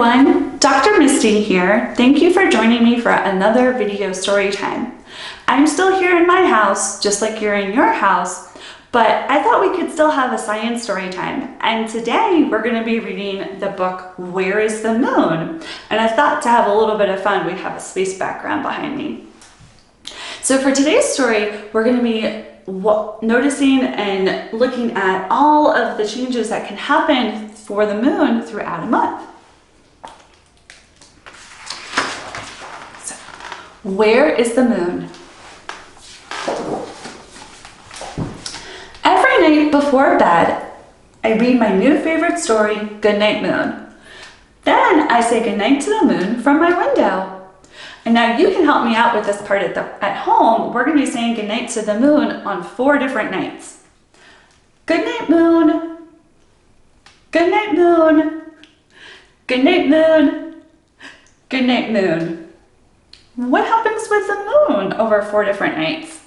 everyone, Dr. Misty here. Thank you for joining me for another video story time. I'm still here in my house, just like you're in your house, but I thought we could still have a science story time. And today we're going to be reading the book, Where is the Moon? And I thought to have a little bit of fun, we'd have a space background behind me. So for today's story, we're going to be noticing and looking at all of the changes that can happen for the moon throughout a month. So, where is the moon? Every night before bed, I read my new favorite story, Goodnight Moon. Then I say goodnight to the moon from my window. And now you can help me out with this part at home. We're going to be saying goodnight to the moon on 4 different nights. Goodnight, moon. Goodnight, moon. Goodnight, moon. Goodnight, moon. What happens with the moon over 4 different nights?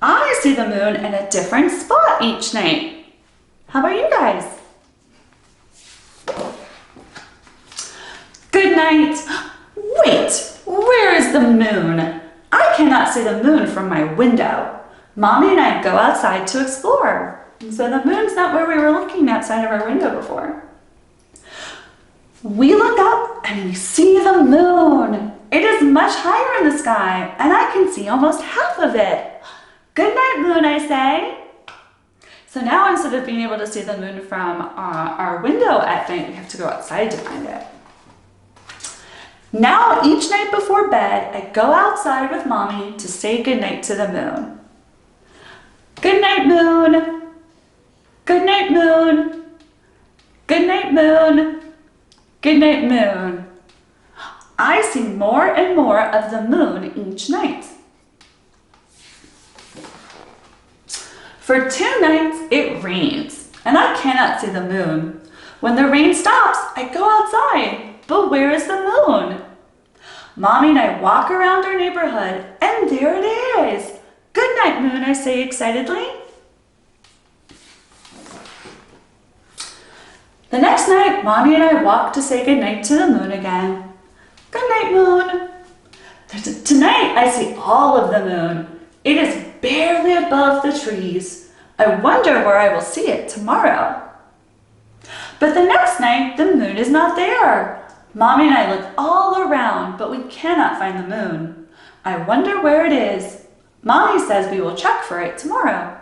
I see the moon in a different spot each night. How about you guys? Good night. Wait. Where is the moon? I cannot see the moon from my window. Mommy and I go outside to explore. So the moon's not where we were looking outside of our window before. We look up and we see the moon. It is much higher in the sky and I can see almost half of it. Good night, moon, I say. So now instead of being able to see the moon from our window at night, we have to go outside to find it. Now, each night before bed, I go outside with Mommy to say goodnight to the moon. Good night, moon. Good night, moon. Good night, moon. Good night, moon. I see more and more of the moon each night. For 2 nights, it rains, and I cannot see the moon. When the rain stops, I go outside. But where is the moon? Mommy and I walk around our neighborhood, and there it is. Good night, moon, I say excitedly. The next night, Mommy and I walk to say goodnight to the moon again. Good night, moon. Tonight, I see all of the moon. It is barely above the trees. I wonder where I will see it tomorrow. But the next night, the moon is not there. Mommy and I look all around, but we cannot find the moon. I wonder where it is. Mommy says we will check for it tomorrow.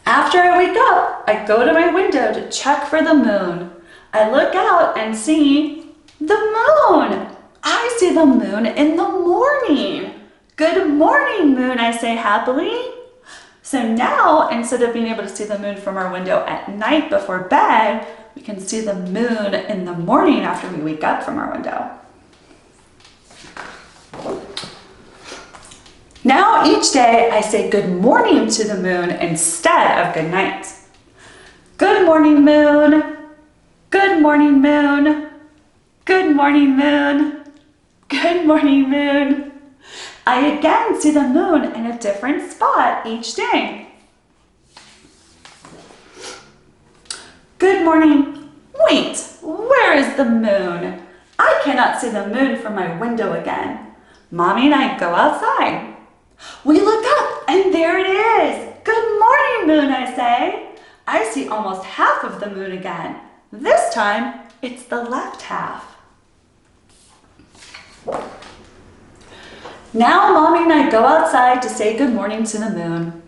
After I wake up, I go to my window to check for the moon. I look out and see the moon. I see the moon in the morning. Good morning, moon, I say happily. So now, instead of being able to see the moon from our window at night before bed, we can see the moon in the morning after we wake up from our window. Now, each day, I say good morning to the moon instead of good night. Good morning, moon. Good morning, moon. Good morning, moon. Good morning, moon. I again see the moon in a different spot each day. Good morning. Wait, where is the moon? I cannot see the moon from my window again. Mommy and I go outside. We look up and there it is. Good morning, moon, I say. I see almost half of the moon again. This time, it's the left half. Now Mommy and I go outside to say good morning to the moon.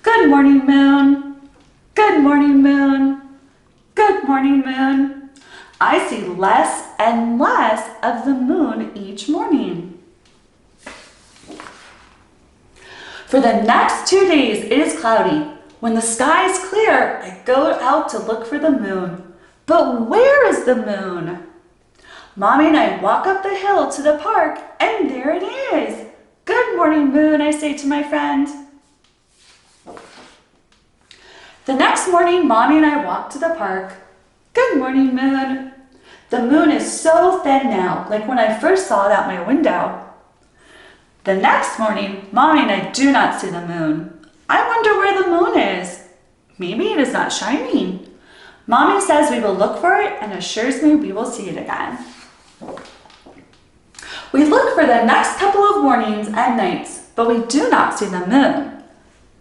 Good morning, moon. Good morning, moon. Good morning, moon. I see less and less of the moon each morning. For the next 2 days, it is cloudy. When the sky is clear, I go out to look for the moon. But where is the moon? Mommy and I walk up the hill to the park, and there it is. Good morning, moon, I say to my friend. The next morning, Mommy and I walk to the park. Good morning, moon. The moon is so thin now, like when I first saw it out my window. The next morning, Mommy and I do not see the moon. I wonder where the moon is. Maybe it is not shining. Mommy says we will look for it and assures me we will see it again. We look for the next couple of mornings and nights, but we do not see the moon.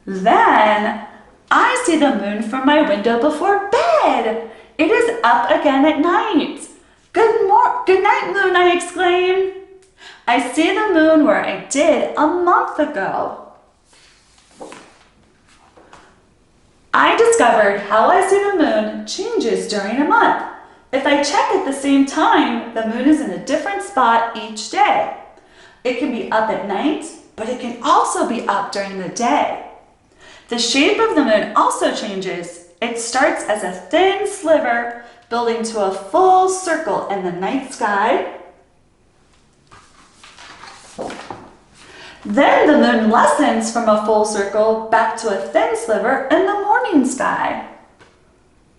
Then I see the moon from my window before bed. It is up again at night. Good night, moon, I exclaim. I see the moon where I did a month ago. I discovered how I see the moon changes during a month. If I check at the same time, the moon is in a different spot each day. It can be up at night, but it can also be up during the day. The shape of the moon also changes. It starts as a thin sliver, building to a full circle in the night sky. Then the moon lessens from a full circle back to a thin sliver in the morning sky.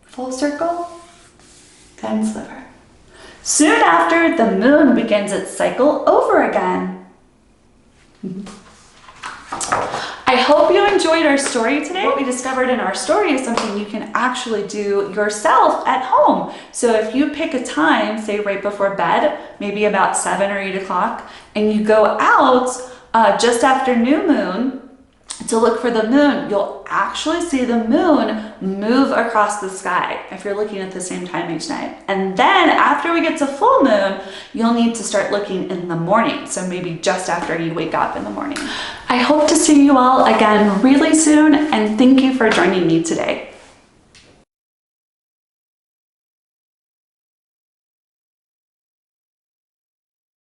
Full circle, thin sliver. Soon after, the moon begins its cycle over again. I hope you enjoyed our story today. What we discovered in our story is something you can actually do yourself at home. So if you pick a time, say right before bed, maybe about 7 or 8 o'clock, and you go out just after new moon to look for the moon, you'll actually see the moon move across the sky if you're looking at the same time each night. And then after we get to full moon, you'll need to start looking in the morning. So maybe just after you wake up in the morning. I hope to see you all again really soon, and thank you for joining me today.